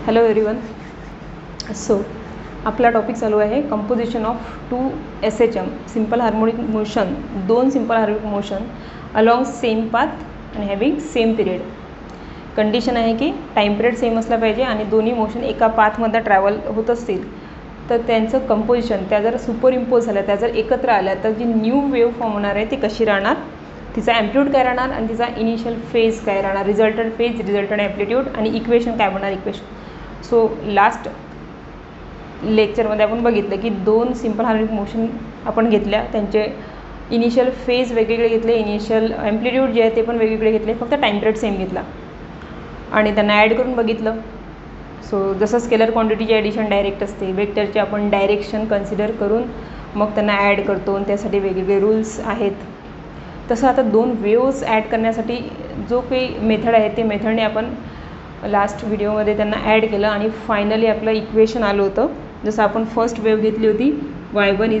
Hello everyone. So आपला topic चालू आहे composition of two SHM simple harmonic motion, दोन simple harmonic motion along same path आणि having same period. Condition आहे की टाईम पिरियड सेम असला पाहिजे आणि दोन्ही मोशन एका पाथमध्ये ट्रॅव्हल होत असतील तर त्यांचं कंपोजिशन त्या जर सुपर इम्पोज झाल्या, त्या जर एकत्र आल्या तर जी न्यू वेव्ह फॉर्म होणार आहे ती कशी राहणार, तिचा ॲम्प्लिट्यूड काय राहणार आणि तिचा इनिशियल फेज काय राहणार, रिझल्टंट फेज, रिझल्टंट ॲम्प्लिट्यूड आणि इक्वेशन काय बनणार इक्वेशन. सो लास्ट लेक्चरमध्ये आपण बघितलं की दोन सिंपल हार्मोनिक मोशन आपण घेतल्या, त्यांचे इनिशियल फेज वेगवेगळे घेतले, इनिशियल ॲम्प्लिट्यूड जे आहे ते पण वेगवेगळे घेतले, फक्त टाईम पिरियड सेम घेतला आणि त्यांना ॲड करून बघितलं. सो जसं स्केलर क्वांटिटीची ॲडिशन डायरेक्ट असते, वेक्टरचे आपण डायरेक्शन कन्सिडर करून मग त्यांना ॲड करतो आणि त्यासाठी वेगवेगळे रूल्स आहेत. तसं आता दोन वेव्स ॲड करण्यासाठी जो काही मेथड आहे ते मेथडने आपण लास्ट व्हिडिओमध्ये त्यांना ॲड केलं आणि फायनली आपलं इक्वेशन आलं होतं. जसं आपण फर्स्ट वेव्ह घेतली होती y1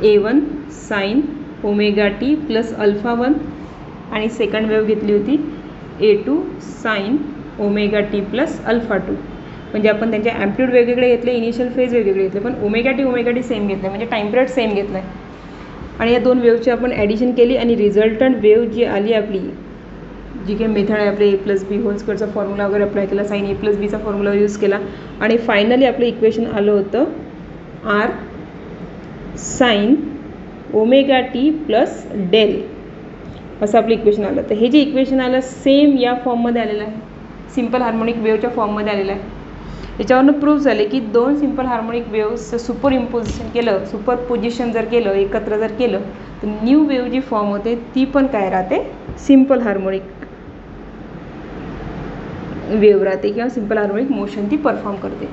= a1 sin ωt plus α1 आणि सेकंड वेव्ह घेतली होती a2 sin ωt प्लस α2. म्हणजे आपण त्यांचे ॲम्प्लिट्यूड वेगवेगळे घेतले, इनिशियल फेज वेगवेगळे घेतले, पण ωt सेम घेतले, म्हणजे टाईम पिरियड सेम घेतला आहे. आणि या दोन वेव्हची आपण ॲडिशन केली आणि रिझल्टंट वेव्ह जी आली आपली, जी काही मेथड आहे आपले a+b² फॉर्म्युला वगैरे अप्लाय केला, sin a+b फॉर्म्युला यूज केला आणि फायनली आपलं इक्वेशन आलं होतं r sin ωt plus del असं आपलं इक्वेशन आलं. तर हे जे इक्वेशन आलं सेम या फॉर्ममध्ये आलेलं आहे, सिंपल हार्मोनिक वेव्हच्या फॉर्ममध्ये आलेलं आहे. याच्यावरनं प्रूव्ह झाले की दोन सिंपल हार्मोनिक वेव्हचं सुपर इम्पोजिशन केलं, सुपरपोजिशन जर केलं, एकत्र जर केलं तर न्यू वेव्ह जी फॉर्म होते ती पण काय राहते, सिंपल हार्मोनिक वेव्ह राहते किंवा सिंपल हार्मोनिक मोशन ती परफॉर्म करते.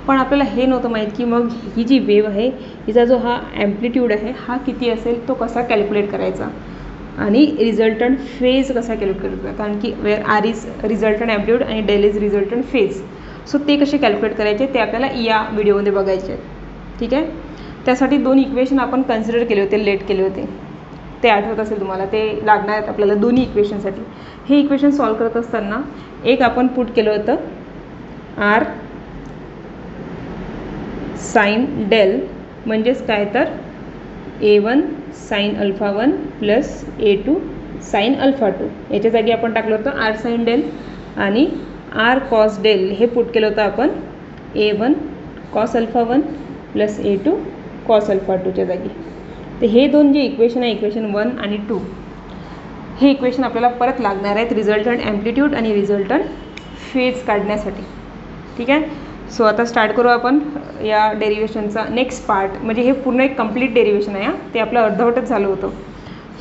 पण आपल्याला हे नव्हतं माहीत की मग ही जी वेव्ह आहे हिचा जो हा ॲम्प्लिट्यूड आहे हा किती असेल, तो कसा कॅल्क्युलेट करायचा आणि रिझल्टंट फेज कसा कॅल्क्युलेट करायचा, कारण की where R is resultant amplitude आणि del is resultant phase. So ते कसे कॅल्क्युलेट करायचे ते आपल्याला या व्हिडिओमध्ये बघायचे आहेत. ठीक आहे. त्यासाठी दोन इक्वेशन आपण कन्सिडर केले होते, लेट केले होते, ते आठवत असेल तुम्हाला, ते लागणार आहेत आपल्याला दोन्ही इक्वेशनसाठी. हे इक्वेशन सॉल्व करत असताना एक आपण पुट केलं होतं r sin डेल, म्हणजेच काय तर a1 sin α1 plus a2 sin α2. याच्या जागी आपण टाकलं होतं r sin डेल आणि r cos डेल, हे पुट केलं होतं आपण a1 cos α1 plus a2 cos α2च्या जागी. तर हे दोन जे इक्वेशन आहे, इक्वेशन 1 आणि 2, हे इक्वेशन आपल्याला परत लागणार आहेत रिझल्टंट ॲम्प्लिट्यूड आणि रिझल्टंट फेज काढण्यासाठी. ठीक आहे. सो आता स्टार्ट करू आपण या डेरिवेशनचा नेक्स्ट पार्ट. म्हणजे हे पूर्ण एक कंप्लीट डेरिवेशन आहे, ते आपलं अर्धवटच झालं होतं,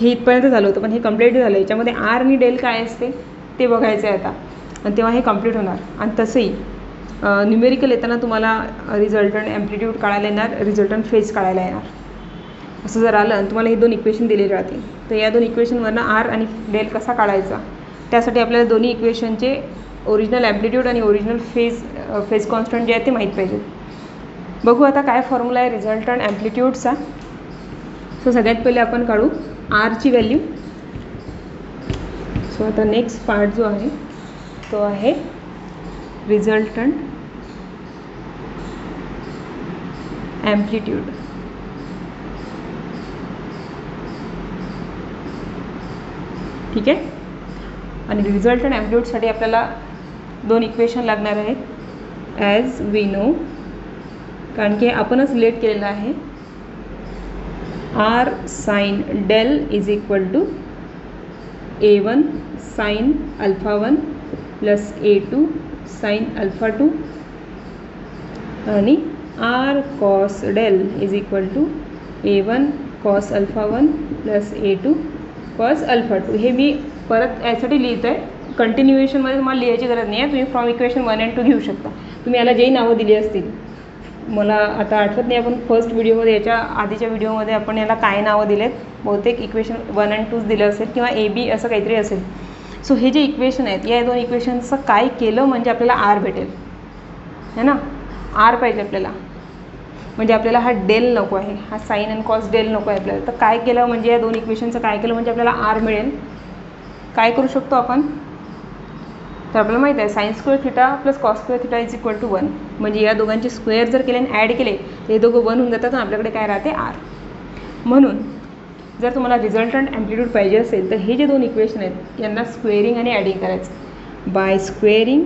हे इथपर्यंत झालं होतं, पण हे कंप्लीट झालं. याच्यामध्ये आर आणि डेल काय असते ते बघायचं आहे आता, आणि तेव्हा हे कंप्लीट होणार. आणि तसंही न्यूमेरिकल येताना तुम्हाला रिझल्टंट ॲम्प्लिट्यूड काढायला येणार, रिझल्टंट फेज काढायला येणार. असं जर आलं आणि तुम्हाला हे दोन इक्वेशन दिलेले राहतील तर या दोन इक्वेशनवरनं आर आणि डेल कसा काढायचा, त्यासाठी आपल्याला दोन्ही इक्वेशनचे ओरिजिनल ॲम्प्लिट्यूड आणि ओरिजिनल फेज कॉन्स्टंट जे आहे ते माहीत पाहिजे. बघू आता काय फॉर्म्युला आहे रिझल्टंट ॲम्प्लिट्यूडचा. सो सगळ्यात पहिले आपण काढू आरची व्हॅल्यू. सो आता नेक्स्ट पार्ट जो आहे तो आहे रिझल्टंट ॲम्प्लिट्यूड. ठीक आहे. आणि रिझल्टंट ॲम्प्लिट्यूडसाठी आपल्याला दोन इक्वेशन लागणार आहेत ॲज वी नो, कारण की आपणच लेट केलेलं आहे. r sin del = a1 sin α1 plus a2 sin α2 आणि r cos del = a1 cos α1 plus a2 cos α2. हे मी परत यासाठी लिहित आहे, कंटिन्युएशनमध्ये तुम्हाला लिहायची गरज नाही आहे, तुम्ही फ्रॉम इक्वेशन 1 and 2 घेऊ शकता. तुम्ही याला जेही नावं दिली असतील, मला आता आठवत नाही आपण फर्स्ट व्हिडिओमध्ये, याच्या आधीच्या व्हिडिओमध्ये आपण याला काय नावं दिलेत, बहुतेक इक्वेशन 1 and 2 दिलं असेल किंवा AB असं काहीतरी असेल. सो हे जे इक्वेशन आहेत या दोन इक्वेशनचं काय केलं म्हणजे आपल्याला आर भेटेल, है ना. आर पाहिजे आपल्याला, म्हणजे आपल्याला हा डेल नको आहे, हा साइन आणि कॉस डेल नको आहे आपल्याला. तर काय केलं म्हणजे या दोन इक्वेशनचं काय केलं म्हणजे आपल्याला आर मिळेल. काय करू शकतो आपण, तर आपल्याला माहीत आहे sine square theta plus cos square theta is equal to 1. म्हणजे या दोघांचे स्क्वेअर जर केले आणि ॲड केले तर हे दोघं 1 होऊन जातात आणि आपल्याकडे काय राहते आर. म्हणून जर तुम्हाला रिझल्टंट ॲम्प्लिट्यूड पाहिजे असेल तर हे जे दोन इक्वेशन आहेत यांना स्क्वेअरिंग आणि ॲडिंग करायचं. By squaring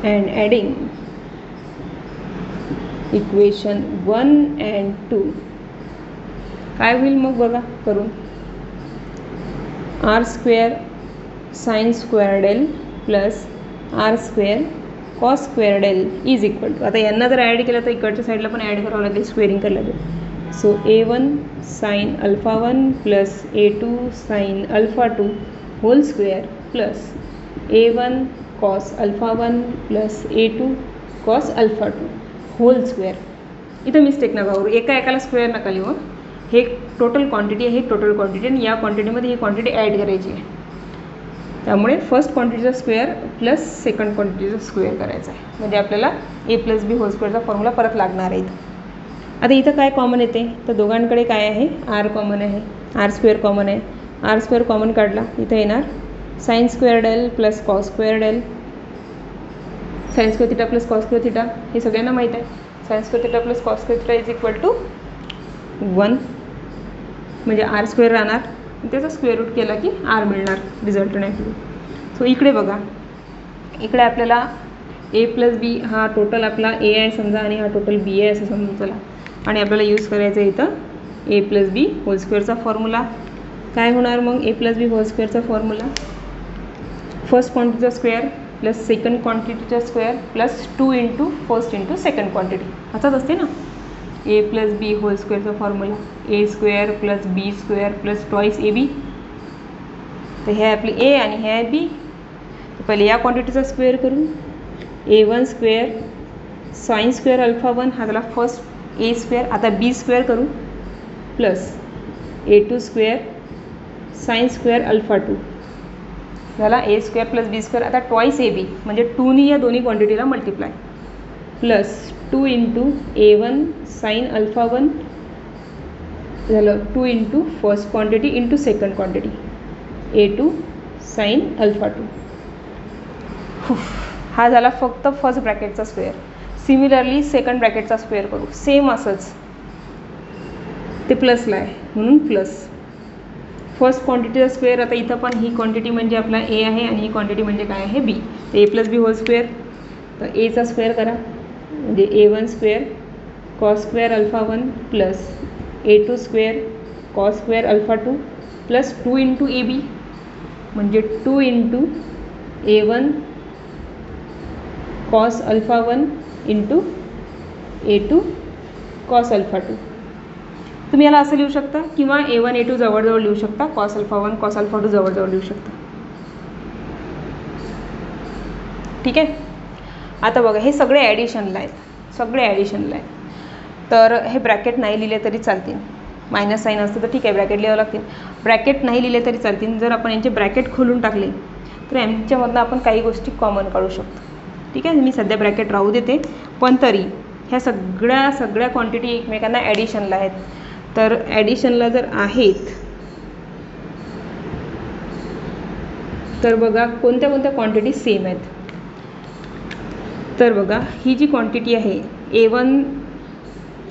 and adding equation 1 and 2 काय होईल मग बघा करून. R square sine square del plus r square cos square del is equal to, आता यांना जर ॲड केलं तर इकडच्या साईडला पण ॲड करावं लागेल, स्क्वेअरिंग करावं लागेल. So A1 sine alpha 1 plus A2 sine alpha 2 whole square plus A1 cos alpha 1 plus A2 cos alpha 2 whole square. इथं मिस्टेक नका करू, एकाला स्क्वेअर नका लिहू. हे टोटल क्वांटिटी आहे, टोटल क्वांटिटी, आणि या क्वांटिटीमध्ये ही क्वांटिटी ॲड करायची आहे. त्यामुळे फर्स्ट क्वांटिटीचा स्क्वेअर प्लस सेकंड क्वांटिटीचा स्क्वेअर करायचा आहे. म्हणजे आपल्याला A प्लस बी होल स्क्वेअरचा फॉर्म्युला परत लागणार आहे. आता इथं काय कॉमन येते तर दोघांकडे काय आहे आर कॉमन आहे, आर स्क्वेअर कॉमन आहे. आर स्क्वेअर कॉमन काढला इथं येणार sine square del plus cos square del, sine square theta plus cos square theta हे सगळ्यांना माहीत आहे. Sine square theta plus cos square theta is equal to 1. म्हणजे आर स्क्वेअर राहणार, त्याचा स्क्वेअर रूट केला की आर मिळणार रिझल्ट नाही. सो इकडे बघा, इकडे आपल्याला A प्लस बी हा टोटल आपला A आहे समजा आणि हा टोटल B आहे असं समजून चला. आणि आपल्याला यूज करायचं आहे इथं A प्लस बी होल स्क्वेअरचा फॉर्म्युला. काय होणार मग A प्लस बी होल स्क्वेअरचा फॉर्म्युला, फर्स्ट क्वांटिटीचा स्क्वेअर प्लस सेकंड क्वांटिटीचा square plus 2 into first into second quantity असाच असते ना. A प्लस बी होल स्क्वेअरचा formula A square plus B square plus twice AB. तर हे आहे आपली A आणि हे आहे B. तर पहिले या क्वांटिटीचा स्क्वेअर करू. A1 square sine square alpha 1 हा झाला फर्स्ट A स्क्वेअर. आता B स्क्वेअर करू plus A2 square sine square alpha 2 झाला A square plus B square. आता ट्वाईस AB म्हणजे 2नी या दोन्ही क्वांटिटीला multiply plus 2 into A1 sine alpha 1 झालं 2 into first quantity into second quantity A2 sine alpha 2. हा झाला फक्त फर्स्ट ब्रॅकेटचा स्क्वेअर. सिमिलरली सेकंड ब्रॅकेटचा स्क्वेअर करू, सेम असंच, ते प्लसला आहे म्हणून प्लस फर्स्ट क्वांटिटीचा स्क्वेअर. आता इथं पण ही क्वांटिटी म्हणजे आपला A आहे आणि ही क्वांटिटी म्हणजे काय आहे B. तर A plus B whole square, तर Aचा स्क्वेअर करा म्हणजे A1 square cos square alpha 1 plus A2 square cos square alpha 2 plus 2 into AB म्हणजे 2 into A1 cos alpha 1 into A2 cos alpha 2. तुम्ही याला असं लिहू शकता किंवा A1 A2 जवळजवळ लिहू शकता, कॉस अल्फा 1 कॉस अल्फा 2 जवळजवळ लिहू शकता. ठीक आहे. आता बघा हे सगळे ॲडिशनला आहेत, सगळे ॲडिशनला आहेत. तर हे ब्रॅकेट नाही लिहिले तरी चालतील, मायनस साईन असतं तर ठीक आहे ब्रॅकेट लिहावं लागतील. ब्रॅकेट नाही लिहिले तरी चालतील. जर आपण यांचे ब्रॅकेट खोलून टाकले तर यांच्यामधनं आपण काही गोष्टी कॉमन काढू शकतो. ठीक आहे. मी सध्या ब्रॅकेट राहू देते, पण तरी ह्या सगळ्या क्वांटिटी एकमेकांना ॲडिशनला आहेत. तर ॲडिशनला जर आहेत तर बघा कोणत्या कोणत्या क्वांटिटी सेम आहेत. तर बघा ही जी क्वांटिटी आहे A1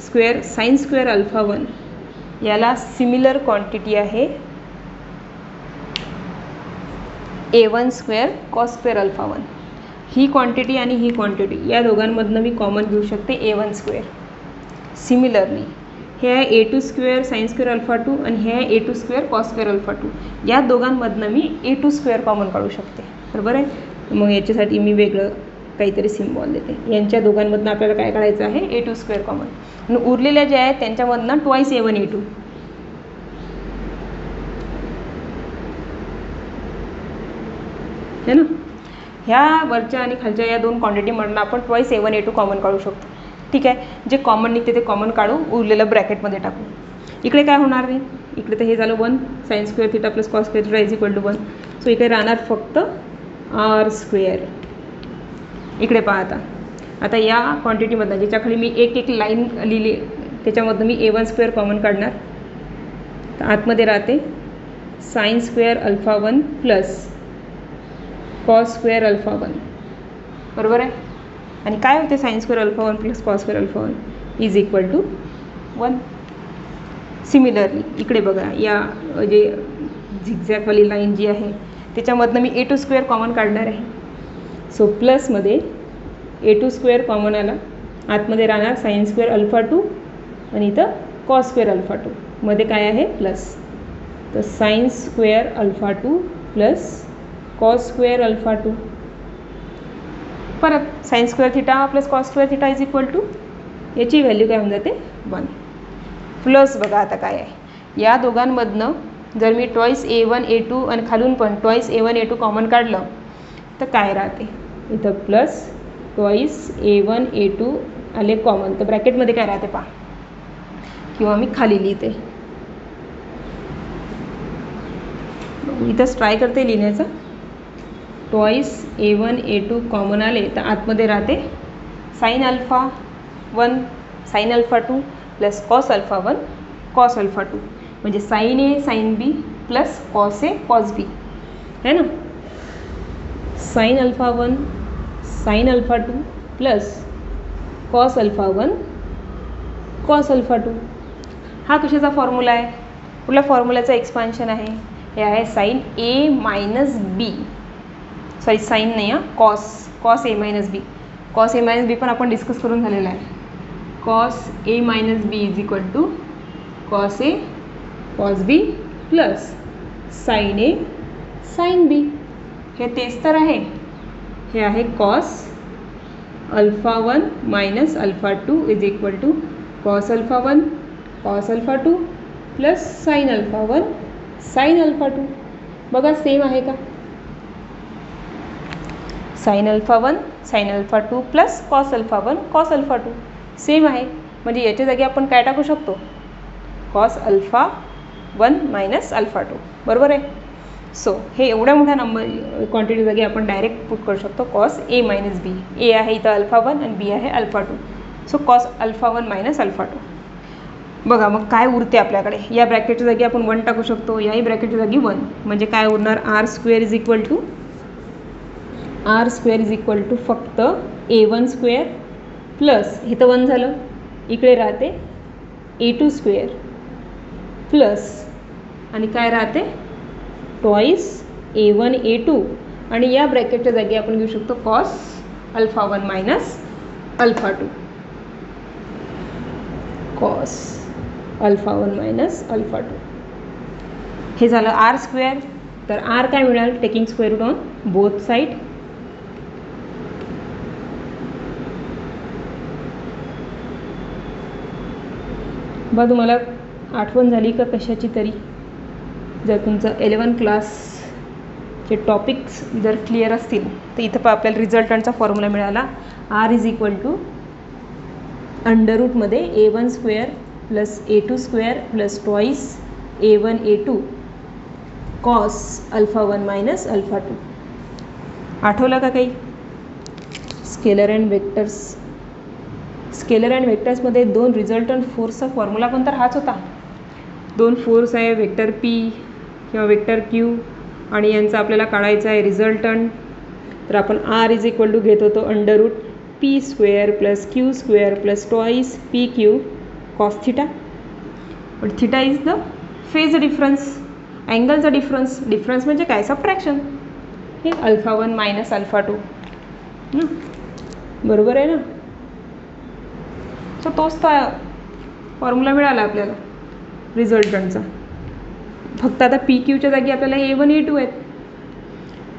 square sine square alpha 1 याला सिमिलर क्वांटिटी आहे A1 square cos square alpha 1. ही क्वांटिटी आणि ही क्वांटिटी या दोघांमधनं मी कॉमन घेऊ शकते A1 स्क्वेअर. सिमिलरली हे आहे A2 square sine square alpha 2 आणि हे आहे A2 square cos square alpha 2. या दोघांमधनं मी A2 स्क्वेअर कॉमन काढू शकते. बरोबर आहे. मग याच्यासाठी मी वेगळं काहीतरी सिम्बॉल देते. यांच्या दोघांमधनं आपल्याला काय काढायचं आहे A2 स्क्वेअर कॉमन. आणि उरलेल्या ज्या आहेत त्यांच्यामधनं ट्वाईस A1 A2. है ना. ह्या वरच्या आणि खालच्या या दोन क्वांटिटीमधनं आपण ट्वाईस A1 A2 कॉमन काढू शकतो. ठीक आहे. जे कॉमन निघते ते कॉमन काढू, उरलेलं ब्रॅकेटमध्ये टाकू. इकडे काय होणार नाही, इकडे तर हे झालं 1 sine square theta plus cos square theta is equal to 1. So इकडे राहणार फक्त आर स्क्वेअर. इकडे पहा आता या क्वांटिटीमधनं ज्याच्याखाली मी एक एक लाईन लिहिली त्याच्यामधनं मी A1 स्क्वेअर कॉमन काढणार. तर आतमध्ये राहते sine square alpha 1 plus cos square alpha 1, बरोबर आहे. आणि काय होते sine square alpha 1 plus cos square alpha 1 is equal to 1. Similarly इकडे बघा, या जे झिगझॅगवाली लाईन जी आहे त्याच्यामधनं मी ए टू स्क्वेअर कॉमन काढणार आहे. सो प्लसमध्ये ए टू स्क्वेअर कॉमन आला, आतमध्ये राहणार साइन स्क्वेअर अल्फा 2 आणि इथं कॉस स्क्वेअर अल्फा 2, मध्ये काय आहे प्लस. तर sine square alpha 2 plus cos square alpha 2, परत sine square theta plus cos square theta is equal to, याची व्हॅल्यू काय होऊन जाते 1. प्लस बघा आता काय आहे, या दोघांमधनं जर मी ट्वाईस A1 A2 आणि खालून पण ट्वाईस A1 A2 कॉमन काढलं तर काय राहते, इथं प्लस ट्वाईस A1 A2 आले कॉमन, तर ब्रॅकेटमध्ये काय राहते पहा, किंवा मी खाली लिहिते, इथंच ट्राय करते लिहिण्याचा. ट्वाईस A1 A2 कॉमन आले तर आतमध्ये राहते sign alpha 1 sine alpha 2 plus cos alpha 1 cos alpha 2, म्हणजे sign A sine B plus cos A cos बी है ना. Sign alpha 1 sine alpha 2 plus cos alpha 1 cos alpha 2. हा कशाचा फॉर्म्युला आहे, कुठल्या फॉर्म्युल्याचं एक्सपान्शन आहे, हे आहे sine A minus B, sorry sine नाही हां, cos A minus B. Cos A minus B पण आपण डिस्कस करून झालेला आहे. Cos A minus B is equal to cos A cos B plus sine A sine B. हे तेच तर आहे, हे आहे cos alpha 1 minus alpha 2 is equal to cos alpha 1 cos alpha 2 plus sine alpha 1 sine alpha 2. बघा same आहे का, sign alpha 1 sine alpha 2 plus cos alpha 1 cos alpha 2 same आहे. म्हणजे याच्या जागी आपण काय टाकू शकतो, कॉस अल्फा 1 मायनस अल्फा 2, बरोबर आहे. सो हे एवढ्या मोठ्या नंबर क्वांटिटी जागी आपण डायरेक्ट पुट करू शकतो कॉस ए मायनस बी. ए आहे इथं अल्फा 1 आणि बी आहे alpha 2, so cos alpha 1 minus alpha 2. बघा मग काय उरते आपल्याकडे, या ब्रॅकेटच्या जागी आपण 1 टाकू शकतो, याही ब्रॅकेटच्या जागी 1, म्हणजे काय उरणार r square is equal to फक्त A1 स्क्वेअर प्लस हे तर 1 झालं, इकडे राहते A2 स्क्वेअर प्लस आणि काय राहते ट्वाईस A1 A2, आणि या ब्रॅकेटच्या जागी आपण घेऊ शकतो cos alpha 1 minus alpha 2, cos alpha 1 minus alpha 2. हे झालं आर स्क्वेअर. तर आर काय मिळाल, taking square root on both side. बघा तुम्हाला आठवण झाली का कशाची तरी, जर तुमचं 11 क्लासचे टॉपिक्स जर क्लिअर असतील तर इथं पण आपल्याला रिझल्टंटचा फॉर्म्युला मिळाला, R is equal to under रूटमध्ये A1 square plus A2 square plus twice A1 A2 cos alpha 1 minus alpha 2. आठवलं का काही. Scalar and vectors, scalar and वेक्टर्समध्ये 2 रिझल्टंट फोर्सचा फॉर्म्युला पण तर हाच होता. 2 फोर्स आहे, वेक्टर पी किंवा वेक्टर क्यू, आणि यांचा आपल्याला काढायचा आहे रिझल्टंट. तर आपण आर इज इक्वल टू घेत होतो under root P square plus Q square plus twice P Q cos theta. But theta is the phase difference, अँगलचा डिफरन्स. डिफरन्स म्हणजे काय, सबट्रॅक्शन. हे अल्फा 1 मायनस अल्फा 2, बरोबर आहे ना. सो तोच तर फॉर्म्युला मिळाला आपल्याला रिझल्टंटचा. फक्त आता पी क्यूच्या जागी आपल्याला A1 A2 आहेत.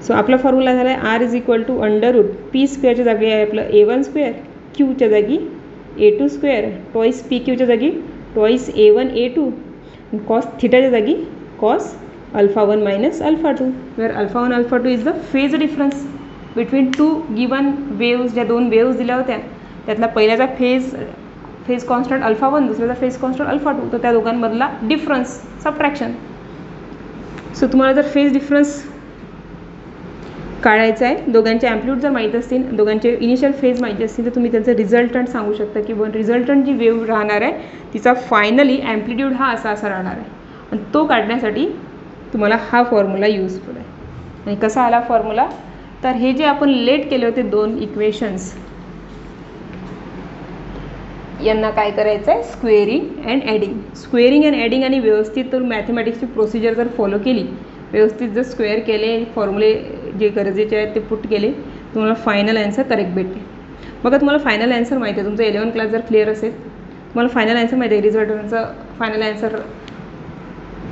सो आपला फॉर्म्युला झाला आहे R is equal to under root P स्क्वेअरच्या जागी आहे आपलं A1 स्क्वेअर, क्यूच्या जागी A2 स्क्वेअर, ट्वाईस पी क्यूच्या जागी ट्वाईस A1 A2, कॉस थिटाच्या जागी cos alpha 1 minus alpha 2, where alpha 1 alpha 2 is the phase difference between 2 given waves. ज्या 2 waves दिल्या होत्या त्यातला पहिल्याचा फेज कॉन्स्टंट अल्फा 1, दुसऱ्याचा फेज कॉन्स्टंट अल्फा 2, तर त्या दोघांमधला डिफरन्स सबट्रॅक्शन. सो तुम्हाला जर फेज डिफरन्स काढायचा आहे, दोघांचे ॲम्प्लिट्यूड जर माहीत असतील, दोघांचे इनिशियल फेज माहिती असतील, तर तुम्ही त्यांचं रिझल्टंट सांगू शकता की रिझल्टंट जी वेव्ह राहणार आहे तिचा फायनली ॲम्प्लिट्यूड हा असा राहणार आहे. आणि तो काढण्यासाठी तुम्हाला हा फॉर्म्युला यूजफुल आहे. आणि कसा आला फॉर्म्युला, तर हे जे आपण लेट केले होते दोन इक्वेशन्स, यांना काय करायचं आहे, squaring and adding. Squaring and adding आणि व्यवस्थित तर मॅथमॅटिक्सची प्रोसिजर जर फॉलो केली, व्यवस्थित जर स्क्वेअर केले, फॉर्म्युले जे गरजेचे आहेत ते पुट केले, तुम्हाला फायनल ॲन्सर करेक्ट भेटते. बघा तुम्हाला फायनल ॲन्सर माहिती आहे, तुमचं 11th क्लास जर क्लिअर असेल तुम्हाला फायनल ॲन्सर माहिती आहे. रिझल्टचा फायनल ॲन्सर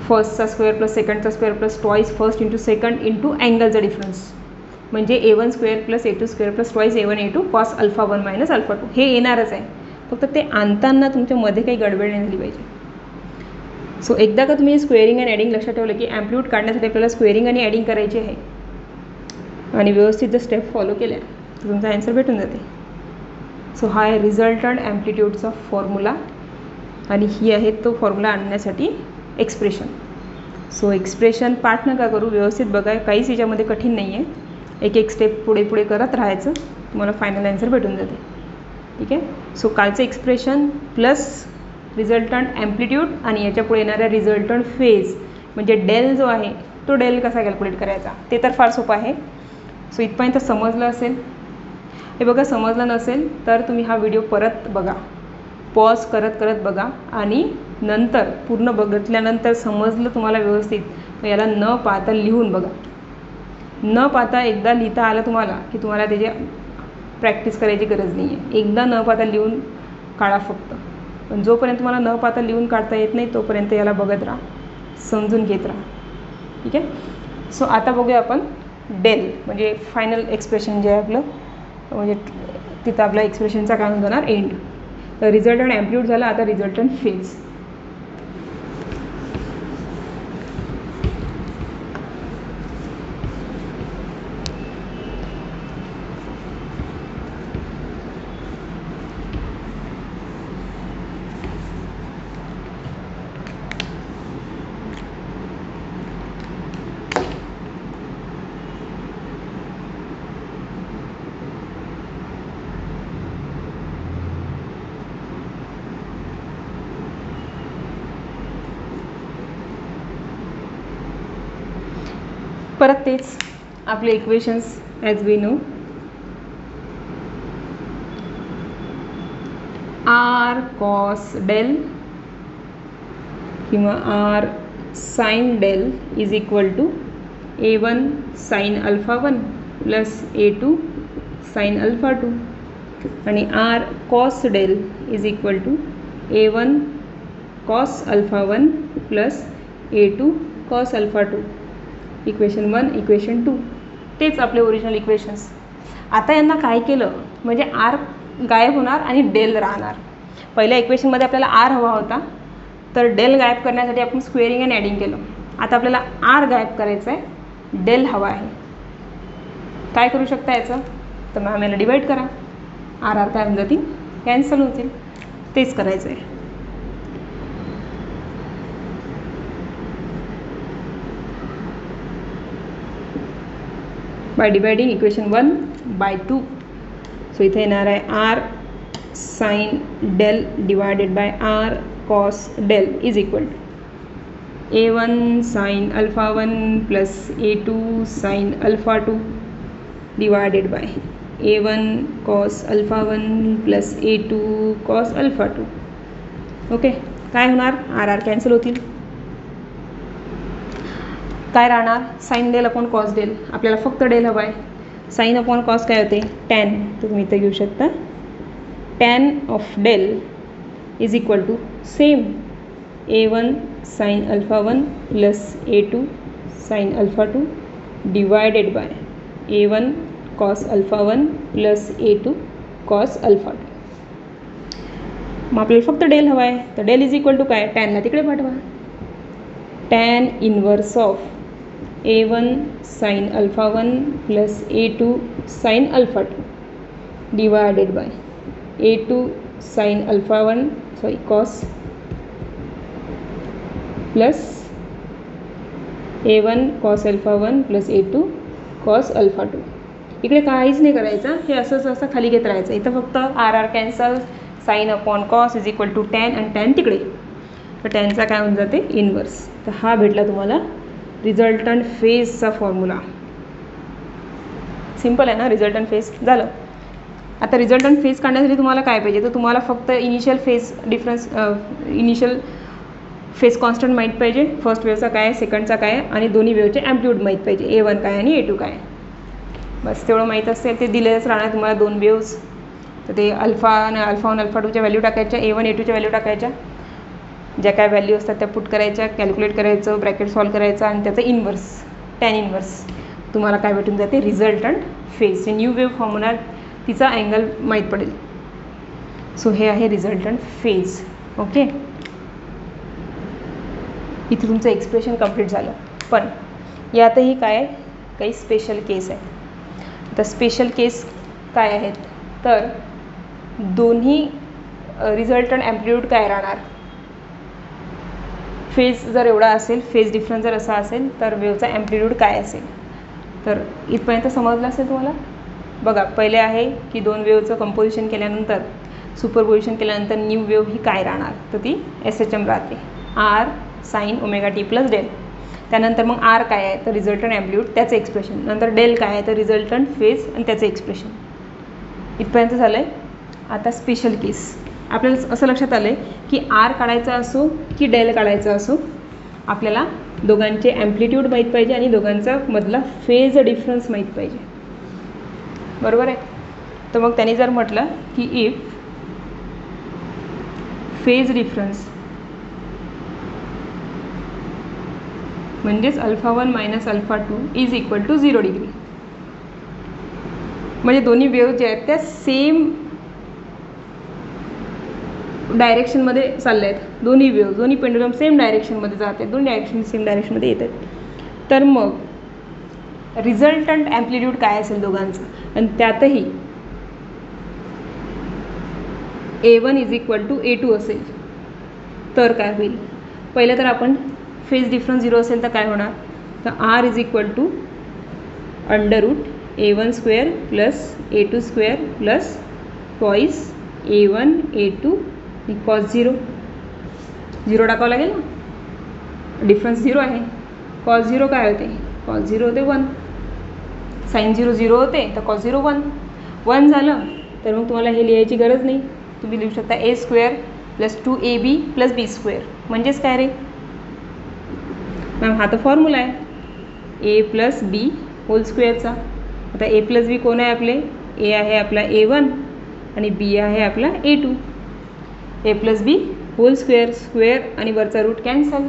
फर्स्टचा स्क्वेअर प्लस सेकंडचा square plus twice first into second into अँगलचा डिफरन्स, म्हणजे A1 square plus A2 square plus twice A1 A2 cos alpha 1 minus alpha 2. हे येणारच आहे, फक्त ते आणताना तुमच्यामध्ये काही गडबड नाही झाली पाहिजे. सो एकदा का तुम्ही स्क्वेअरिंग अँड ॲडिंग लक्षात ठेवलं की ॲम्प्लिट्यूड काढण्यासाठी आपल्याला स्क्वेअरिंग आणि ॲडिंग करायची आहे आणि व्यवस्थित जर स्टेप फॉलो केल्या तर तुमचा ॲन्सर भेटून जाते. सो हा आहे रिझल्टंट ॲम्प्लिट्यूडचा फॉर्म्युला आणि ही आहे तो फॉर्म्युला आणण्यासाठी एक्सप्रेशन. सो एक्सप्रेशन पाठ नका करू, व्यवस्थित बघा, काहीच याच्यामध्ये कठीण नाही आहे. एक एक स्टेप पुढे पुढे करत राहायचं, तुम्हाला फायनल ॲन्सर भेटून जाते. ठीक आहे. सो कालचं एक्सप्रेशन प्लस रिझल्टंट ॲम्प्लिट्यूड आणि याच्या पुढे येणाऱ्या रिझल्टंट फेज म्हणजे डेल जो आहे तो डेल कसा कॅल्क्युलेट करायचा ते तर फार सोपं आहे. सो इथपर्यंत समजलं असेल. हे बघा, समजलं नसेल तर तुम्ही हा व्हिडिओ परत बघा, पॉज करत करत बघा आणि नंतर पूर्ण बघितल्यानंतर समजलं तुम्हाला व्यवस्थित याला न पाहता लिहून बघा. न पाहता एकदा लिहिता आलं तुम्हाला की तुम्हाला त्याची प्रॅक्टिस करायची गरज नाही आहे. एकदा न पाहता लिहून काढा फक्त. पण जोपर्यंत तुम्हाला न पाहता लिहून काढता येत नाही तोपर्यंत याला बघत राहा, समजून घेत राहा. ठीक आहे. सो आता बघूया आपण डेल म्हणजे फायनल एक्सप्रेशन जे आहे आपलं, म्हणजे तिथं आपल्या एक्सप्रेशनचा काय होऊन जाणार, एंड. तर रिझल्टंट ॲम्प्लिट्यूड झाला, आता रिझल्टंट फेज. परत तेच आपले equations as we know, R cos del किंवा R sine del is equal to A1 sine alpha 1 plus A2 sine alpha 2 आणि R cos del is equal to A1 cos alpha 1 plus A2 cos alpha 2. Equation 1 equation 2 तेच आपले original equations. आता यांना काय केलं म्हणजे R गायब होणार आणि डेल राहणार. पहिल्या इक्वेशनमध्ये आपल्याला आर हवा होता, तर डेल गायब करण्यासाठी आपण स्क्वेअरिंग अँड ॲडिंग केलं. आता आपल्याला आर गायब करायचं आहे, डेल हवा आहे. काय करू शकता याचं, तर मॅम याला डिवाईड करा, आर आर काय होऊन जातील, कॅन्सल होतील. तेच करायचं आहे. By dividing equation 1 by 2. So इथे येणार आहे r sine del divided by r cos del is equal to A1 sine alpha 1 plus A2 sine alpha 2 divided by A1 cos alpha 1 plus A2 cos alpha 2. Okay. काय होणार, r r cancel होतील. काय राहणार, sine del upon cos del. आपल्याला फक्त del हवा आहे. Sign upon cos काय होते, टॅन. तर तुम्ही इथं घेऊ शकता tan of del is equal to same A1 sine alpha 1 plus A2 sine alpha 2 divided by A1 cos alpha 1 plus A2 cos alpha 2. मग आपल्याला फक्त डेल हवा आहे, तर डेल इज इक्वल टू काय, टॅनला तिकडे पाठवा. Tan inverse of A1 sine alpha 1 plus A2 sine alpha 2 divided by A2 sine alpha 1 cos plus A1 cos alpha 1 plus A2 cos alpha 2. इकडे काहीच नाही करायचं, हे असंच असं खाली घेत राहायचं. इथं फक्त r r cancel, sine upon cos is equal to tan आणि टॅन तिकडे, तर टॅनचा काय होऊन जाते, इनवर्स. तर हा भेटला तुम्हाला रिझल्टंट फेजचा फॉर्म्युला. सिम्पल आहे ना, रिझल्टंट फेज झालं. आता रिझल्टंट फेज काढण्यासाठी तुम्हाला काय पाहिजे, तर तुम्हाला फक्त initial phase difference, initial phase constant माहीत पाहिजे, फर्स्ट वेवचा काय आहे, सेकंडचा काय आहे, आणि दोन्ही वेवचे ॲम्प्लिट्यूड माहीत पाहिजे, A1 काय आणि A2 काय. बस तेवढं माहीत असेल, ते दिलेलंच राहणार तुम्हाला दोन वेव्स. तर ते अल्फा आणि अल्फा 1 अल्फा 2च्या व्हॅल्यू टाकायच्या, A1 A2च्या व्हॅल्यू टाकायच्या, ज्या काय व्हॅल्यू असतात त्या पुट करायच्या, कॅल्क्युलेट करायचं, ब्रॅकेट सॉल्व करायचं, आणि त्याचं इन्व्हर्स, टॅन इन्व्हर्स तुम्हाला काय भेटून जाते, resultant phase. New wave form होणार, तिचा अँगल माहीत पडेल. सो हे आहे रिझल्टंट फेज. ओके, इथे तुमचं एक्सप्रेशन कंप्लीट झालं. पण यातही काय काही स्पेशल केस आहे. आता स्पेशल केस काय आहेत, तर दोन्ही रिझल्टंट ॲम्प्लिट्यूड काय राहणार, फेज जर एवढा असेल, फेज डिफरन्स जर असा असेल, तर वेवचा ॲम्प्लिट्यूड काय असेल. तर इथपर्यंत समजलं असेल तुम्हाला. बघा, पहिले आहे की दोन वेवचं कंपोजिशन केल्यानंतर, सुपरपोजिशन केल्यानंतर न्यू वेव ही काय राहणार, तर ती SHM राहते, R sin omega t plus del. त्यानंतर मग R काय आहे, तर रिझल्टंट ॲम्प्लिट्यूड, त्याचं एक्सप्रेशन. नंतर डेल काय आहे, तर रिझल्टंट फेज आणि त्याचं एक्सप्रेशन. इथपर्यंत झालं आहे. आता स्पेशल केस आपल्याला असं लक्षात आलं आहे की R काढायचा असो की डेल काढायचा असो, आपल्याला दोघांचे ॲम्प्लिट्यूड माहीत पाहिजे आणि दोघांचा मधला फेज डिफरन्स माहीत पाहिजे. बरोबर आहे. तर मग त्यांनी जर म्हटलं की इफ फेज डिफरन्स म्हणजेच alpha 1 minus alpha 2 is equal to 0 degree, म्हणजे दोन्ही वेव जे आहेत त्या सेम डायरेक्शनमध्ये चालल्या आहेत. दोन्ही वेव, दोन्ही पेंडुलम सेम डायरेक्शनमध्ये जात आहेत, दोन्ही डायरेक्शन सेम डायरेक्शनमध्ये येत आहेत. तर मग रिझल्टंट ॲम्प्लिट्यूड काय असेल दोघांचं, आणि त्यातही A1 is equal to A2 असेल तर काय होईल. पहिलं तर आपण फेज डिफरन्स 0 असेल तर काय होणार, तर R is equal to under root A1 square plus A2 square plus twice A1 A2 cos 0 टाकावं लागेल ना, डिफरन्स 0 आहे. कॉस 0 काय होते, कॉस 0 होते 1, साइन 0 0 होते, तर कॉस 0 1 झालं. तर मग तुम्हाला हे लिहायची गरज नाही, तुम्ही लिहू शकता A square plus 2AB plus B square. म्हणजेच काय रे मॅम, हा तर फॉर्म्युला आहे A प्लस B होल स्क्वेअरचा. आता A प्लस B कोण आहे आपले, A आहे आपला A1 आणि B आहे आपला A2. A plus B whole square, square आणि वरचा रूट कॅन्सल.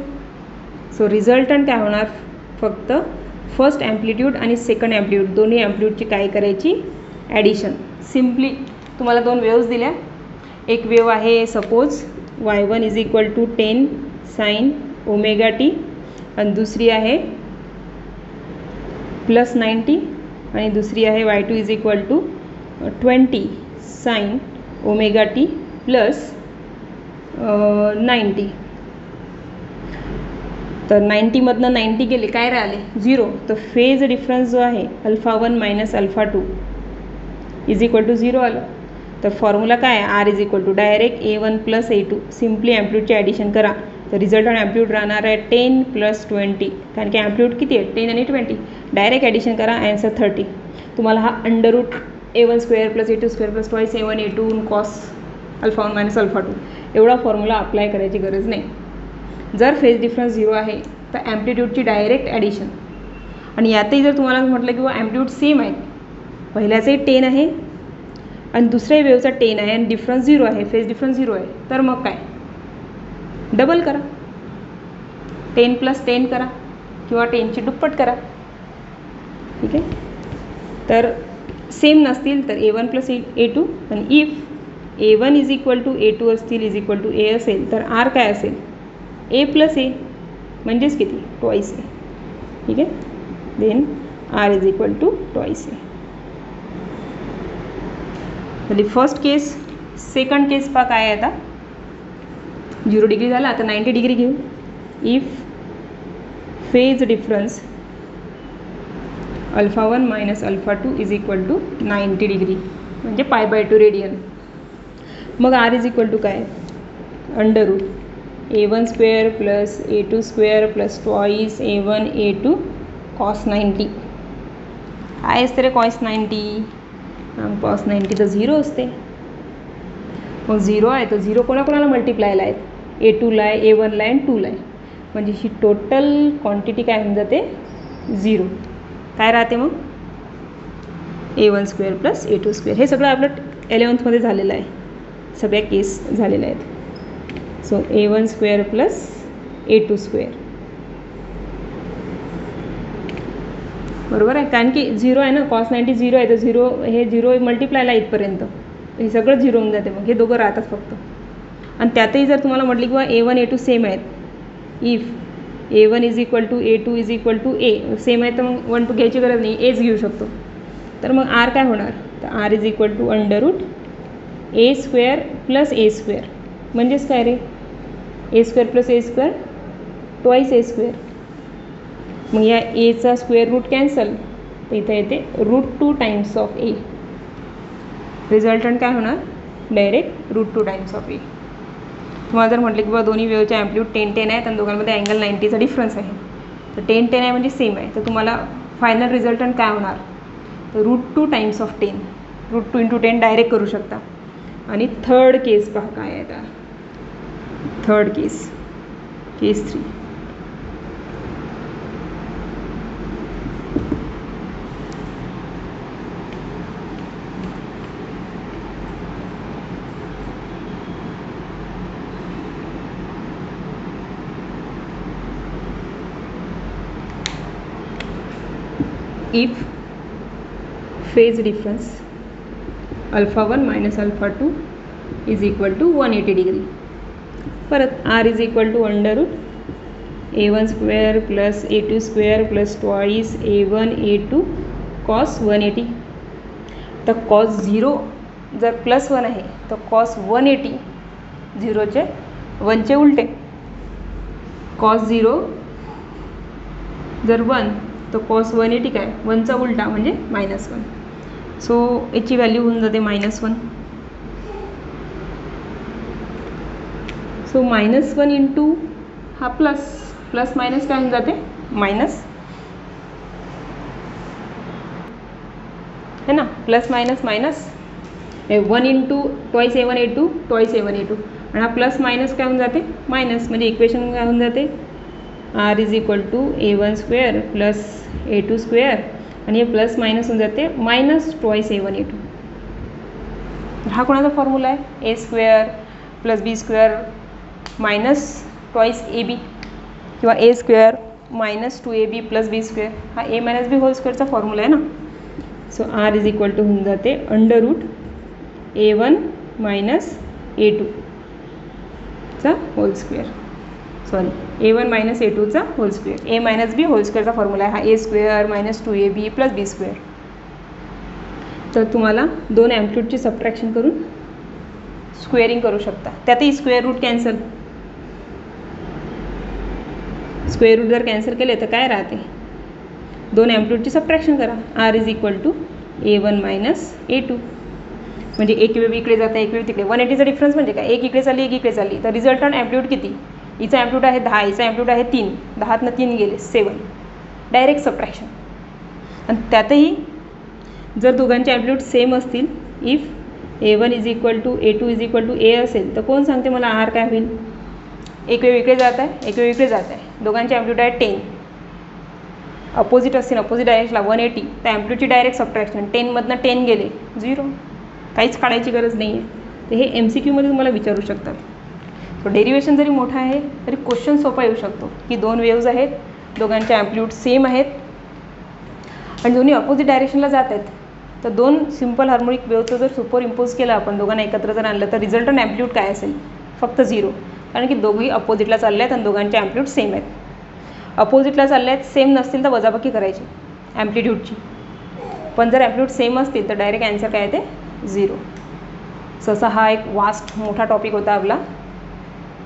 सो रिझल्टंट काय होणार, फक्त फर्स्ट ॲम्प्लिट्यूड आणि सेकंड ॲम्प्लिट्यूड, दोन्ही ॲम्प्लिट्यूडची काय करायची, ॲडिशन. सिम्पली तुम्हाला दोन वेव्स दिल्या. एक वेव आहे suppose Y1 is equal to 10 sine omega t, आणि दुसरी आहे प्लस 90, आणि दुसरी आहे Y2 is equal to 20 sine omega t plus 90. तर 90मधनं 90 गेले, काय राहिले 0. तर फेज डिफरन्स जो आहे alpha 1 minus alpha 2 is equal to 0 आलं. तर फॉर्म्युला काय आहे, R is equal to direct A1 plus A2, simply ॲम्प्लिट्यूडची ॲडिशन करा. तर रिझल्टंट ॲम्प्लिट्यूड राहणार आहे 10 प्लस 20, कारण की ॲम्प्लिट्यूड किती आहे 10 आणि 20. डायरेक्ट ॲडिशन करा, आन्सर 30. तुम्हाला हा under root A1 square plus A2 square plus twice A1 A2 cos alpha 1 minus alpha 2 एवढा फॉर्म्युला अप्लाय करायची गरज नाही. जर फेज डिफरन्स 0 आहे तर ॲम्प्लिट्यूडची डायरेक्ट ॲडिशन. आणि यातही जर तुम्हाला म्हटलं की ॲम्प्लिट्यूड सेम आहे, पहिल्याचंही 10 आहे आणि दुसऱ्या वेवचा 10 आहे आणि डिफरन्स 0 आहे, फेज डिफरन्स 0 आहे, तर मग काय डबल करा, 10 प्लस 10 करा किंवा 10ची दुप्पट करा. ठीक आहे. तर सेम नसतील तर A1 प्लस A2, आणि if A1 is equal to A2 असतील इज इक्वल टू A असेल तर R काय असेल A प्लस A, म्हणजेच किती ट्वाईस A. ठीक आहे. Then R is equal to twice A. म्हणजे फर्स्ट केस. सेकंड केस पहा काय आहे, आता 0 डिग्री झाला, आता 90 डिग्री घेऊ. If phase difference alpha 1 minus alpha 2 is equal to 90 degree, म्हणजे π/2 रेडियन. मग R इज इक्वल टू काय, under root A1 square plus A2 square plus twice A1 A2 cos 90. काय असते रे कॉस 90? कॉस 90 तर 0 असते. मग 0 आहे तर 0 कोणाकोणाला मल्टिप्लायला आहेत? A2ला आहे, A1ला आहे आणि 2ला आहे. म्हणजे ही टोटल क्वांटिटी काय होऊन जाते? 0. काय राहते मग? A1 square plus A2 square. हे सगळं आपलं 11th झालेलं आहे, सगळ्या केस झालेल्या आहेत. So A1 square plus A2 square, बरोबर आहे. कारण की 0 आहे ना, कॉस 90 0 आहे तर 0 हे 0 मल्टिप्लायला इथपर्यंत हे सगळं 0 होऊन जाते. मग हे दोघं राहतात फक्त. आणि त्यातही जर तुम्हाला म्हटलं किंवा A1 A2 सेम आहेत, if A1 is equal to A2 is equal to A same आहे तर मग 1 2 घ्यायची गरज नाही, एच घेऊ शकतो. तर मग आर काय होणार? तर R is equal to under root A square plus A square. म्हणजेच काय रे? A square plus A square twice A square. मग या एचा स्क्वेअर रूट कॅन्सल, तर इथं येते √2 टाइम्स ऑफ A. रिझल्टंट काय होणार? Direct √2 times of A. तुम्हाला जर म्हटलं की बाबा दोन्ही वेव्हचे ॲम्प्लिट्यूड 10-10 आहेत आणि दोघांमध्ये अँगल 90चा डिफरन्स आहे, तर 10-10 आहे म्हणजे सेम आहे, तर तुम्हाला फायनल रिझल्टंट काय होणार? तर √2 टाइम्स ऑफ 10, √2 × 10 डायरेक्ट करू शकता. आणि थर्ड केस पहा काय आहे आता. Third case 3. if phase difference α1 minus α2 is equal to 180 degree. परत r is equal to under root A1 square plus A2 square plus twice A1 A2 cos 180. तर कॉस 0 जर +1 आहे तर कॉस 180 0चे 1चे उलटे. कॉस 0 जर 1 तर कॉस 180 काय? 1चा उलटा म्हणजे -1. सो याची व्हॅल्यू होऊन जाते -1. सो -1 इंटू हा प्लस मायनस काय होऊन जाते? मायनस है ना, plus minus minus 1 into twice A1 A2 twice A1 A2 आणि हा प्लस मायनस काय होऊन जाते? मायनस. म्हणजे इक्वेशन काय होऊन जाते? r is equal to A1 square plus A2 square आणि हे प्लस मायनस होऊन जाते मायनस ट्वाईस A1 A2. हा कोणाचा फॉर्म्युला आहे? A square plus B square minus twice AB किंवा A square minus 2AB plus B square. हा A minus B whole स्क्वेअरचा फॉर्म्युला आहे ना. So r is equal to होऊन जाते under root A1 minus A2 चा whole square. Sorry, A1 minus A2चा whole square. A minus B whole स्क्वेअरचा formula आहे हा. A square minus 2AB plus B square. तर तुम्हाला दोन ॲम्प्लिट्यूडची सबट्रॅक्शन करून स्क्वेअरिंग करू शकता. त्यातही square root cancel. Square root जर कॅन्सल केले तर काय राहते? दोन ॲम्प्लिट्यूडची सबट्रॅक्शन करा. r is equal to A1 minus A2. म्हणजे एक वेळ इकडे जाते, एक वेळ तिकडे. 180चा डिफरन्स म्हणजे काय? एक इकडे चालली, एक इकडे चालली. तर रिझल्टंट ॲम्प्लिट्यूड किती? हिचा ॲम्प्लिट्यूड आहे 10, हिचा ॲम्प्लिट्यूड आहे 3. 10तनं 3 गेले 7. Direct subtraction. आणि त्यातही जर दोघांचे ॲम्प्लिट्यूड सेम असतील, if A1 is equal to A2 is equal to A असेल, तर कोण सांगते मला r काय होईल? एक वेळ इकडे जात आहे, एक वेळ इकडे जात आहे. दोघांचे ॲम्प्लिट्यूड आहे 10. अपोजिट असतील, अपोजिट डायरेक्शनला 180, तर ॲम्प्लिट्यूडची डायरेक्ट सबट्रॅक्शन. 10मधनं 10 गेले 0. काहीच काढायची गरज नाही आहे. तर हे MCQमध्ये तुम्हाला विचारू शकतात. तो डेरिवेशन जरी मोठा आहे तरी क्वेश्चन सोपा येऊ शकतो की दोन वेव्ज आहेत, दोघांचे ॲम्प्लिट्यूड सेम आहेत आणि दोन्ही अपोजिट डायरेक्शनला जात आहेत. तर दोन सिम्पल हार्मोनिक वेव्हचं जर सुपर इम्पोज केलं आपण, दोघांना एकत्र जर आणलं, तर रिझल्टंट ॲम्प्लिट्यूड काय असेल? फक्त 0. कारण की दोघंही अपोजिटला चालले आहेत आणि दोघांचे ॲम्प्लिट्यूड सेम आहेत. अपोजिटला चालले आहेत, सेम नसतील तर वजाबाकी करायची ॲम्प्लिट्यूडची. पण जर ॲम्प्लिट्यूड सेम असतील तर डायरेक्ट ॲन्सर काय येते? 0. सहसा हा एक वास्ट मोठा टॉपिक होता आपला.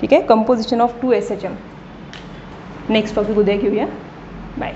ठीक आहे, composition of 2 SHM. Next topic उद्या घेऊया. बाय.